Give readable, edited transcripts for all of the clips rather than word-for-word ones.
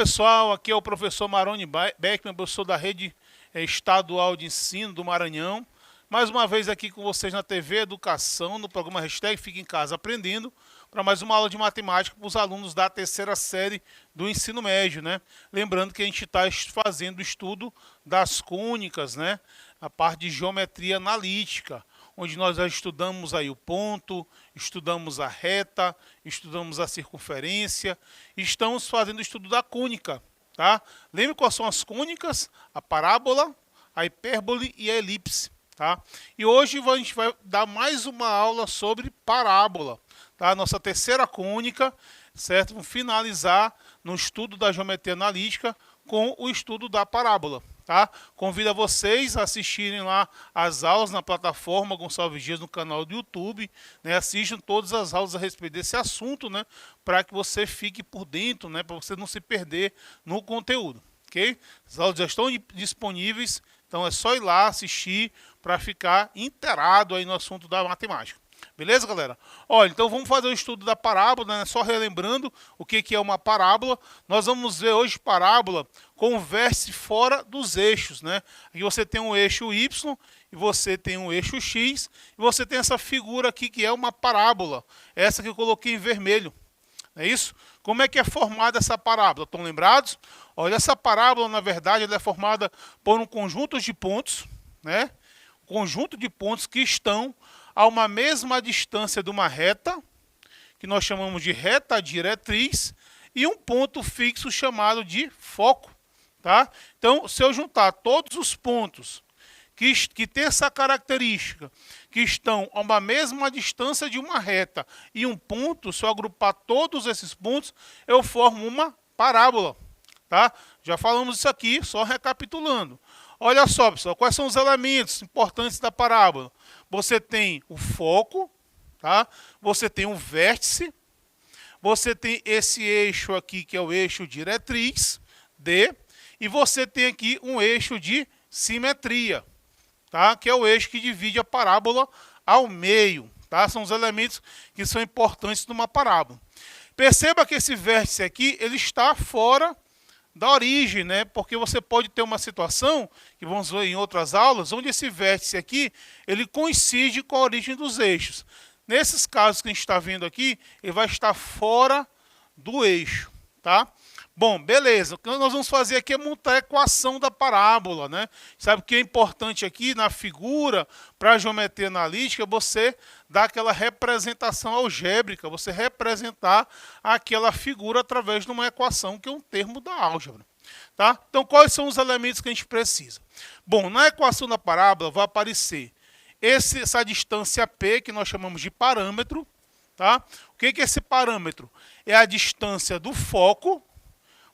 pessoal, aqui é o professor Maroni Beckman, professor da Rede Estadual de Ensino do Maranhão. Mais uma vez aqui com vocês na TV Educação, no programa Hashtag Fica em Casa Aprendendo, para mais uma aula de matemática para os alunos da terceira série do ensino médio, né? Lembrando que a gente está fazendo o estudo das cônicas, né? A parte de geometria analítica, onde nós já estudamos aí o ponto, estudamos a reta, estudamos a circunferência, e estamos fazendo o estudo da cônica, tá? Lembre quais são as cônicas? A parábola, a hipérbole e a elipse, tá? E hoje a gente vai dar mais uma aula sobre parábola, tá? Nossa terceira cônica, certo? Vamos finalizar no estudo da geometria analítica com o estudo da parábola. Tá? Convido a vocês a assistirem lá as aulas na plataforma Gonçalves Dias no canal do YouTube, né? Assistam todas as aulas a respeito desse assunto, né? Para que você fique por dentro, né? Para você não se perder no conteúdo, ok? As aulas já estão disponíveis, então é só ir lá assistir para ficar inteirado aí no assunto da matemática. Beleza, galera? Olha, então vamos fazer o estudo da parábola, né? Só relembrando o que é uma parábola. Nós vamos ver hoje parábola com vértice fora dos eixos, né? Aqui você tem um eixo Y e você tem um eixo X e você tem essa figura aqui que é uma parábola. Essa que eu coloquei em vermelho. Não é isso? Como é que é formada essa parábola? Estão lembrados? Olha, essa parábola, na verdade, ela é formada por um conjunto de pontos, né? Conjunto de pontos que estão a uma mesma distância de uma reta, que nós chamamos de reta diretriz, e um ponto fixo chamado de foco. Tá? Então, se eu juntar todos os pontos que têm essa característica, que estão a uma mesma distância de uma reta e um ponto, se eu agrupar todos esses pontos, eu formo uma parábola. Tá? Já falamos isso aqui, só recapitulando. Olha só, pessoal, quais são os elementos importantes da parábola? Você tem o foco, tá? Você tem o vértice, você tem esse eixo aqui, que é o eixo diretriz, D, e você tem aqui um eixo de simetria, tá? Que é o eixo que divide a parábola ao meio. Tá? São os elementos que são importantes numa parábola. Perceba que esse vértice aqui ele está fora da origem, né? Porque você pode ter uma situação, que vamos ver em outras aulas, onde esse vértice aqui, ele coincide com a origem dos eixos. Nesses casos que a gente está vendo aqui, ele vai estar fora do eixo, tá? Bom, beleza. O que nós vamos fazer aqui é montar a equação da parábola, né? Sabe o que é importante aqui na figura, para a geometria analítica, você dar aquela representação algébrica, você representar aquela figura através de uma equação, que é um termo da álgebra. Tá? Então, quais são os elementos que a gente precisa? Bom, na equação da parábola vai aparecer essa distância P, que nós chamamos de parâmetro. Tá? O que é esse parâmetro? É a distância do foco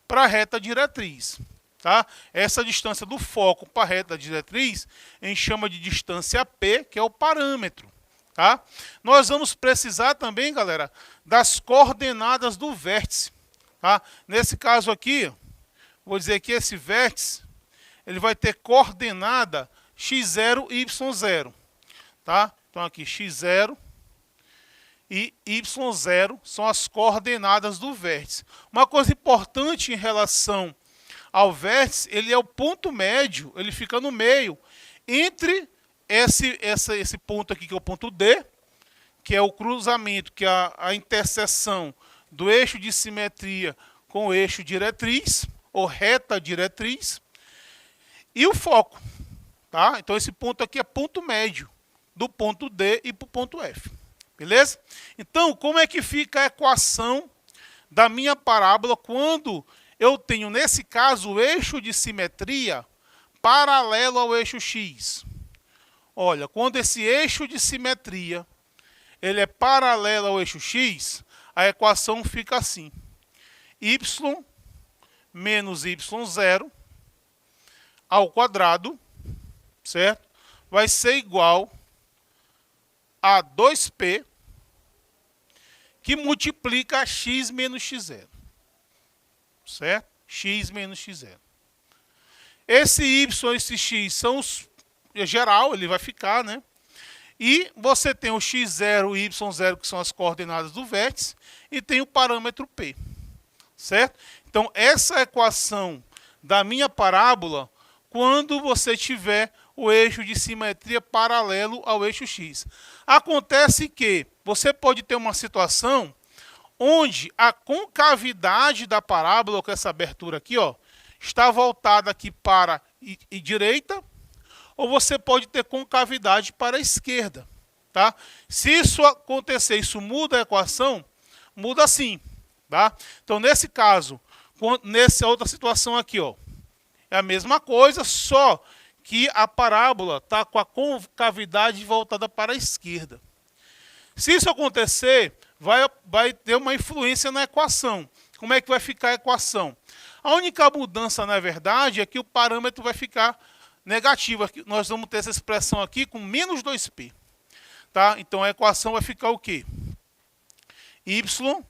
para a reta diretriz. Tá? Essa distância do foco para a reta diretriz, a gente chama de distância P, que é o parâmetro. Tá? Nós vamos precisar também, galera, das coordenadas do vértice. Tá? Nesse caso aqui, vou dizer que esse vértice ele vai ter coordenada x0 e y0. Tá? Então aqui x0 e y0 são as coordenadas do vértice. Uma coisa importante em relação ao vértice, ele é o ponto médio, ele fica no meio, entre esse ponto aqui, que é o ponto D, que é o cruzamento, que é a interseção do eixo de simetria com o eixo diretriz, ou reta diretriz, e o foco. Tá? Então esse ponto aqui é ponto médio, do ponto D e para o ponto F. Beleza? Então, como é que fica a equação da minha parábola quando eu tenho, nesse caso, o eixo de simetria paralelo ao eixo X? Olha, quando esse eixo de simetria ele é paralelo ao eixo X, a equação fica assim. Y menos y0 ao quadrado, certo? Vai ser igual a 2p, que multiplica x menos x0. Certo? X menos x0. Esse y e esse x são os geral, ele vai ficar, né? E você tem o x0 e y0, que são as coordenadas do vértice, e tem o parâmetro p. certo? Então, essa é a equação da minha parábola quando você tiver o eixo de simetria paralelo ao eixo x. Acontece que você pode ter uma situação onde a concavidade da parábola, com essa abertura aqui, ó, está voltada aqui para a direita, ou você pode ter concavidade para a esquerda. Tá? Se isso acontecer, isso muda a equação, muda sim. Tá? Então, nesse caso, nessa outra situação aqui, ó, é a mesma coisa, só que a parábola está com a concavidade voltada para a esquerda. Se isso acontecer, vai ter uma influência na equação. Como é que vai ficar a equação? A única mudança, na verdade, é que o parâmetro vai ficar negativo. Nós vamos ter essa expressão aqui com menos 2p. Tá? Então, a equação vai ficar o quê? Y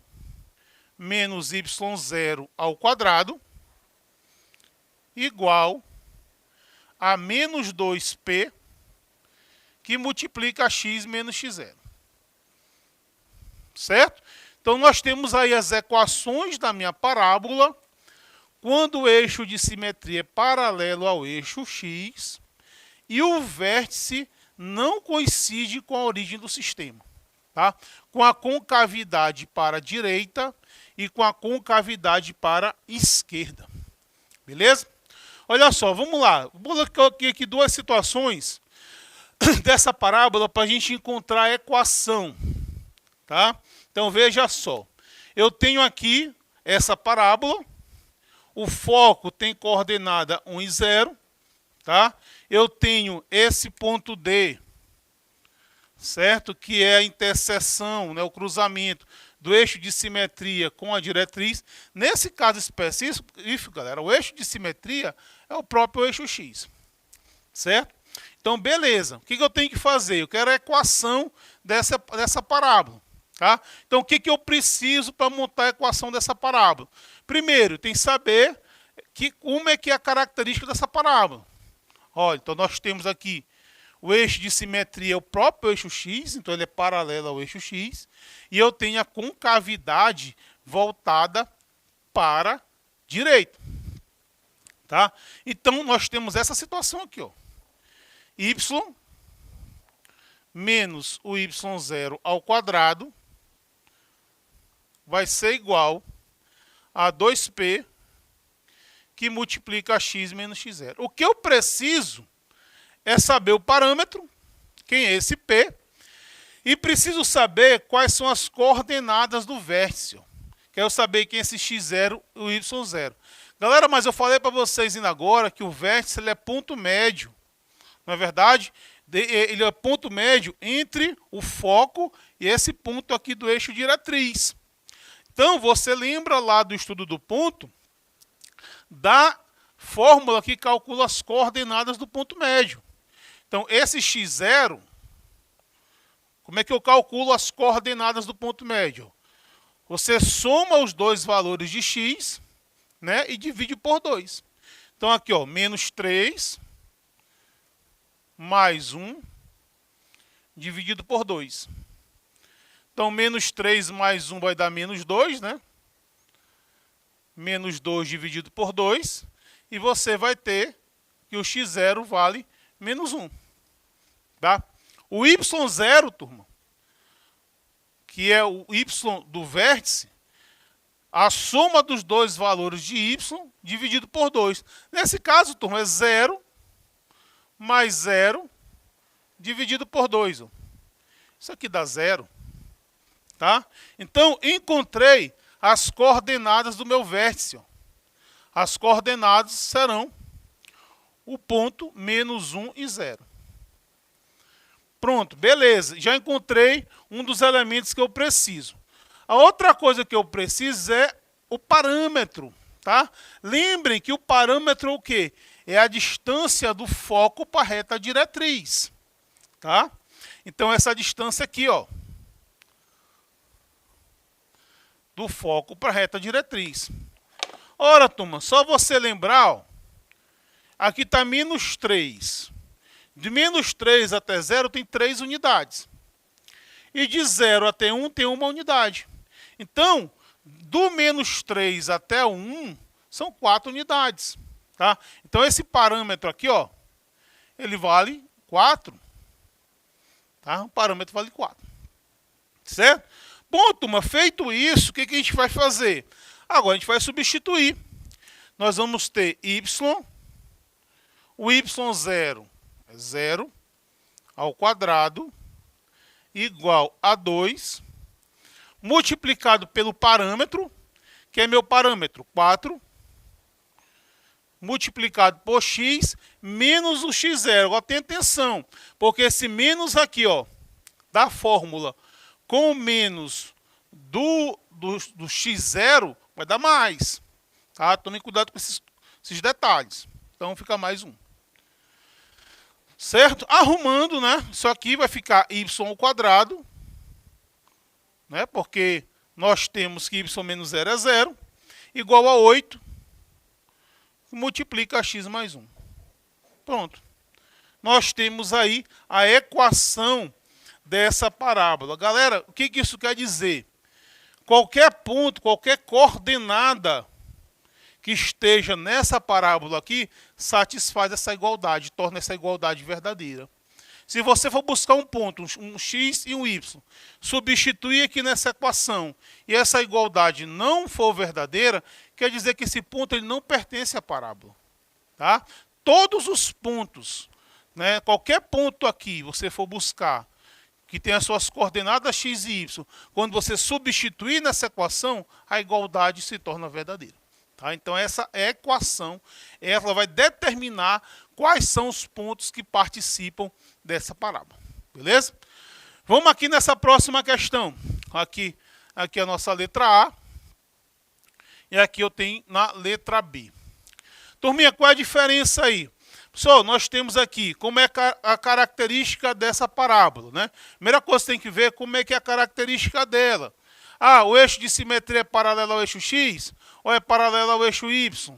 menos y0 ao quadrado igual a menos 2p que multiplica x menos x0. Certo? Então, nós temos aí as equações da minha parábola quando o eixo de simetria é paralelo ao eixo x e o vértice não coincide com a origem do sistema. Tá? Com a concavidade para a direita e com a concavidade para a esquerda. Beleza? Olha só, vamos lá. Vou colocar aqui duas situações dessa parábola para a gente encontrar a equação. Tá? Então, veja só. Eu tenho aqui essa parábola. O foco tem coordenada 1 e 0. Tá? Eu tenho esse ponto D, certo? Que é a interseção, né, o cruzamento do eixo de simetria com a diretriz. Nesse caso específico, galera, o eixo de simetria é o próprio eixo x. Certo? Então, beleza. O que eu tenho que fazer? Eu quero a equação dessa parábola. Tá? Então, o que eu preciso para montar a equação dessa parábola? Primeiro, tem que saber como é que é a característica dessa parábola. Olha, então nós temos aqui o eixo de simetria, o próprio eixo x, então ele é paralelo ao eixo x, e eu tenho a concavidade voltada para a direita. Tá? Então, nós temos essa situação aqui, ó. Y menos o y0 ao quadrado vai ser igual a 2p que multiplica x menos x0. O que eu preciso é saber o parâmetro, quem é esse p, e preciso saber quais são as coordenadas do vértice. Quero saber quem é esse x0 e o y0. Galera, mas eu falei para vocês ainda agora que o vértice ele é ponto médio. Não é verdade? Ele é ponto médio entre o foco e esse ponto aqui do eixo diretriz. Então, você lembra lá do estudo do ponto, da fórmula que calcula as coordenadas do ponto médio. Então, esse x0, como é que eu calculo as coordenadas do ponto médio? Você soma os dois valores de x, né, e divide por 2. Então, aqui, ó, menos 3 mais 1 dividido por 2. Então, menos 3 mais 1 vai dar menos 2, né? Menos 2 dividido por 2. E você vai ter que o x0 vale menos 1. Tá? O y0, turma, que é o y do vértice, a soma dos dois valores de y dividido por 2. Nesse caso, turma, é 0 mais 0 dividido por 2. Ó. Isso aqui dá 0. Tá? Então, encontrei as coordenadas do meu vértice. Ó. As coordenadas serão o ponto menos 1 e 0. Pronto, beleza. Já encontrei um dos elementos que eu preciso. A outra coisa que eu preciso é o parâmetro. Tá? Lembrem que o parâmetro é o quê? É a distância do foco para a reta diretriz. Tá? Então, essa distância aqui, ó, do foco para a reta diretriz. Ora, turma, só você lembrar, ó, aqui está menos 3. De menos 3 até 0 tem 3 unidades. E de 0 até 1 tem 1 unidade. Então, Do menos 3 até o 1 são 4 unidades. Tá? Então, esse parâmetro aqui, ó, ele vale 4. Tá? O parâmetro vale 4. Certo? Bom, turma, feito isso, o que a gente vai fazer? Agora a gente vai substituir. Nós vamos ter y, o y0 é 0 ao quadrado, igual a 2, multiplicado pelo parâmetro, que é meu parâmetro 4, multiplicado por x, menos o x0. Agora tem atenção, porque esse menos aqui, ó, da fórmula, com o menos do x0, vai dar mais. Tá? Tome cuidado com esses detalhes. Então fica mais 1. Certo? Arrumando, né? Isso aqui vai ficar y ao quadrado, né? Porque nós temos que y menos 0 é 0, igual a 8, multiplica x mais 1. Pronto. Nós temos aí a equação dessa parábola. Galera, o que isso quer dizer? Qualquer ponto, qualquer coordenada que esteja nessa parábola aqui, satisfaz essa igualdade, torna essa igualdade verdadeira. Se você for buscar um ponto, um x e um y, substituir aqui nessa equação, e essa igualdade não for verdadeira, quer dizer que esse ponto ele não pertence à parábola. Tá? Todos os pontos, né, qualquer ponto aqui você for buscar, que tem as suas coordenadas x e y, quando você substituir nessa equação, a igualdade se torna verdadeira. Tá? Então, essa equação ela vai determinar quais são os pontos que participam dessa parábola. Beleza? Vamos aqui nessa próxima questão. Aqui a nossa letra A. E aqui eu tenho na letra B. Turminha, qual é a diferença aí? Pessoal, nós temos aqui como é a característica dessa parábola. Né? Primeira coisa que você tem que ver como é que é a característica dela. Ah, o eixo de simetria é paralelo ao eixo x ou é paralelo ao eixo y?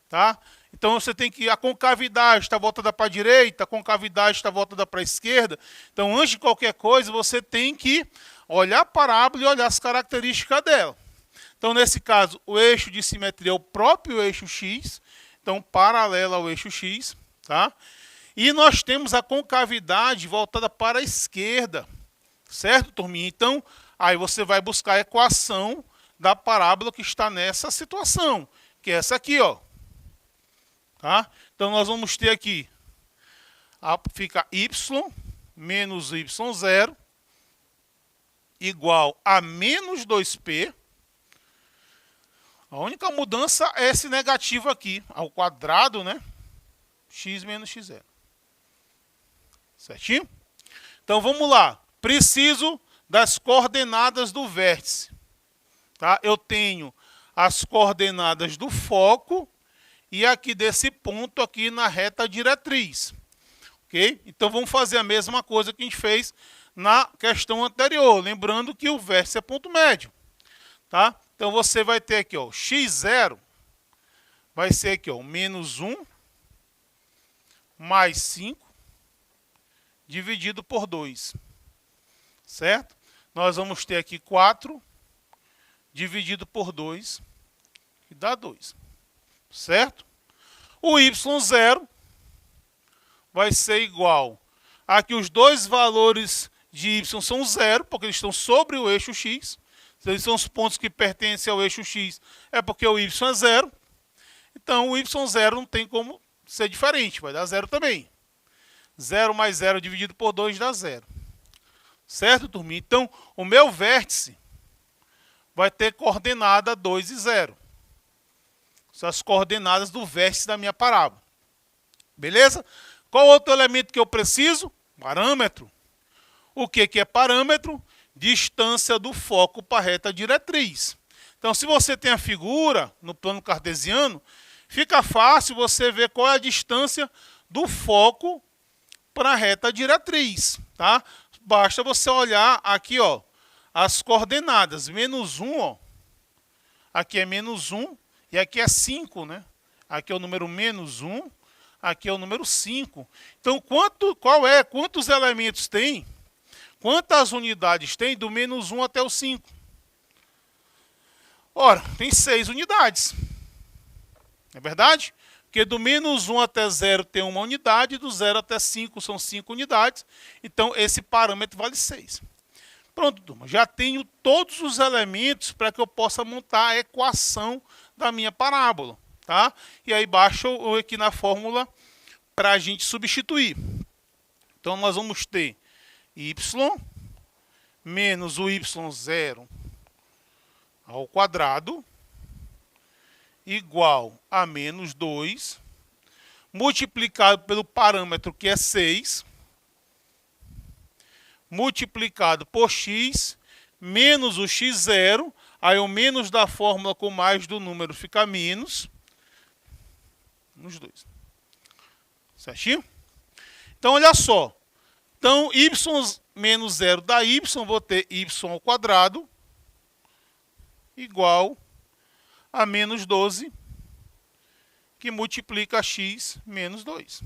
Tá? Então você tem que a concavidade está voltada para a direita, a concavidade está voltada para a esquerda. Então, antes de qualquer coisa, você tem que olhar a parábola e olhar as características dela. Então, nesse caso, o eixo de simetria é o próprio eixo x, então paralelo ao eixo x, tá? E nós temos a concavidade voltada para a esquerda, certo, turminha? Então, aí você vai buscar a equação da parábola que está nessa situação, que é essa aqui, ó. Tá? Então, nós vamos ter aqui, fica y menos y0 igual a menos 2p. A única mudança é esse negativo aqui, ao quadrado, né? X menos x0. Certinho? Então, vamos lá. Preciso das coordenadas do vértice. Tá? Eu tenho as coordenadas do foco e aqui desse ponto aqui na reta diretriz. Ok? Então, vamos fazer a mesma coisa que a gente fez na questão anterior. Lembrando que o vértice é ponto médio. Tá? Então, você vai ter aqui, ó, x0 vai ser aqui, ó, menos 1 mais 5 dividido por 2. Certo? Nós vamos ter aqui 4 dividido por 2, que dá 2. Certo? O y0 vai ser igual a que os dois valores de y são 0, porque eles estão sobre o eixo x. Se eles são os pontos que pertencem ao eixo x, é porque o y é 0. Então, o y0 não tem como ser diferente, vai dar 0 também. 0 mais 0 dividido por 2 dá 0. Certo, turminha? Então, o meu vértice vai ter coordenada 2 e 0. São as coordenadas do vértice da minha parábola. Beleza? Qual outro elemento que eu preciso? Parâmetro. O que é parâmetro? Distância do foco para a reta diretriz. Então, se você tem a figura no plano cartesiano, fica fácil você ver qual é a distância do foco para a reta diretriz. Tá? Basta você olhar aqui, ó, as coordenadas. Menos 1, ó. Aqui é menos 1 e aqui é 5, né? Aqui é o número menos 1, aqui é o número 5. Então, quantos elementos tem? Quantas unidades tem do menos 1 até o 5? Ora, tem 6 unidades. Não é verdade? Porque do menos 1 até 0 tem 1 unidade, do 0 até 5 são 5 unidades. Então, esse parâmetro vale 6. Pronto, turma. Já tenho todos os elementos para que eu possa montar a equação da minha parábola. Tá? E aí, baixo aqui na fórmula para a gente substituir. Então, nós vamos ter y menos o y0 ao quadrado igual a menos 2, multiplicado pelo parâmetro que é 6, multiplicado por x, menos o x0, aí o menos da fórmula com mais do número fica menos, nos 2. Certinho? Então, olha só. Então, y menos 0 dá y, vou ter y ao quadrado igual a menos 12, que multiplica x menos 2.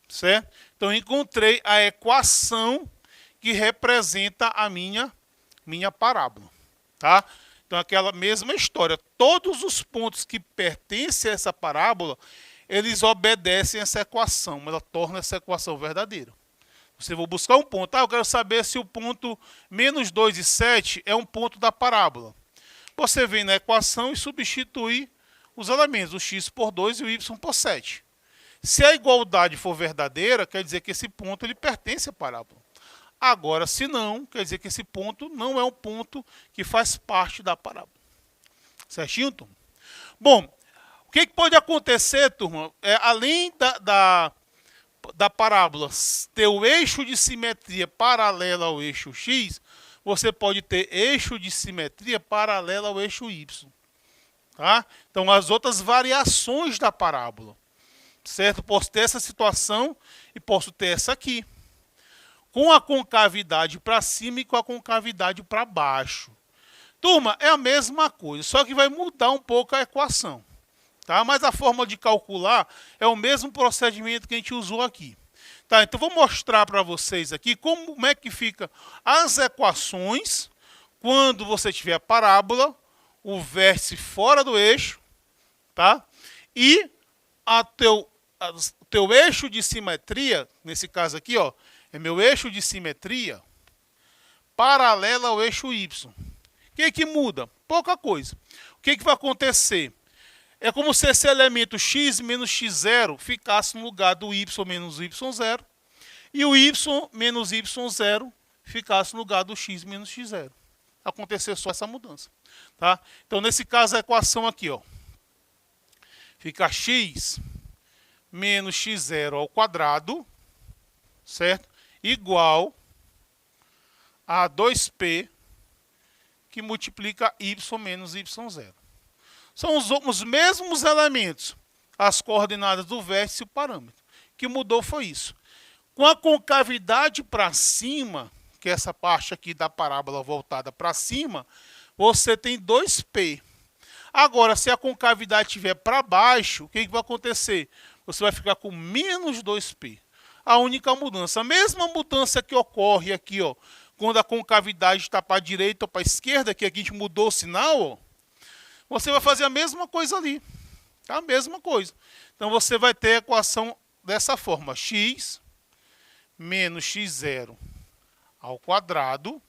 Certo? Então, encontrei a equação que representa a minha parábola. Tá? Então, aquela mesma história. Todos os pontos que pertencem a essa parábola, eles obedecem a essa equação. Ela torna essa equação verdadeira. Você vai buscar um ponto. Eu quero saber se o ponto menos 2 e 7 é um ponto da parábola. Você vem na equação e substitui os elementos, o x por 2 e o y por 7. Se a igualdade for verdadeira, quer dizer que esse ponto ele pertence à parábola. Agora, se não, quer dizer que esse ponto não é um ponto que faz parte da parábola. Certinho, turma? Bom, o que pode acontecer, turma? Além da parábola ter o eixo de simetria paralelo ao eixo x, você pode ter eixo de simetria paralelo ao eixo y. Tá? Então, as outras variações da parábola. Certo? Posso ter essa situação e posso ter essa aqui. Com a concavidade para cima e com a concavidade para baixo. Turma, é a mesma coisa, só que vai mudar um pouco a equação. Tá? Mas a forma de calcular é o mesmo procedimento que a gente usou aqui. Tá? Então, vou mostrar para vocês aqui como é que fica as equações quando você tiver a parábola, o vértice fora do eixo, tá? E teu eixo de simetria, nesse caso aqui, ó, é meu eixo de simetria paralelo ao eixo y. O que muda? Pouca coisa. O que vai acontecer? É como se esse elemento x menos x0 ficasse no lugar do y menos y0 e o y menos y0 ficasse no lugar do x menos x0. Acontecer só essa mudança. Tá? Então, nesse caso, a equação aqui, ó, fica x menos x0 ao quadrado, certo? Igual a 2p que multiplica y menos y0. São os mesmos elementos, as coordenadas do vértice e o parâmetro. O que mudou foi isso. Com a concavidade para cima, que é essa parte aqui da parábola voltada para cima, você tem 2p. Agora, se a concavidade estiver para baixo, o que vai acontecer? Você vai ficar com menos 2p. A única mudança, a mesma mudança que ocorre aqui, ó, quando a concavidade está para a direita ou para a esquerda, que aqui a gente mudou o sinal, ó, você vai fazer a mesma coisa ali. Tá? A mesma coisa. Então, você vai ter a equação dessa forma. X menos x0 ao quadrado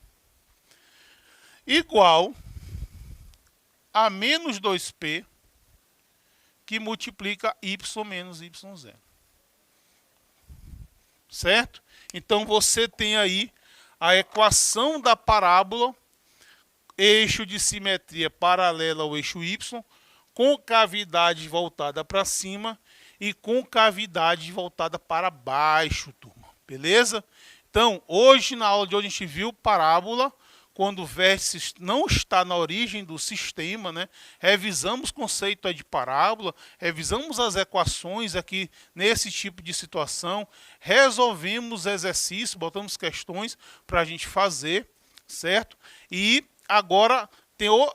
igual a menos 2p que multiplica y menos y0. Certo? Então, você tem aí a equação da parábola, eixo de simetria paralelo ao eixo y, concavidade voltada para cima e concavidade voltada para baixo, turma. Beleza? Então, hoje, na aula de hoje, a gente viu parábola, quando o vértice não está na origem do sistema, né? Revisamos o conceito de parábola, revisamos as equações aqui nesse tipo de situação, resolvemos exercícios, botamos questões para a gente fazer, certo? E agora,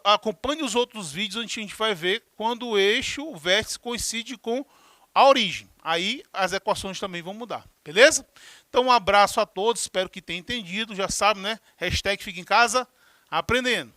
acompanhe os outros vídeos onde a gente vai ver quando o eixo, o vértice, coincide com a origem. Aí as equações também vão mudar, beleza? Então, um abraço a todos, espero que tenham entendido. Já sabe, né? Hashtag fica em casa aprendendo.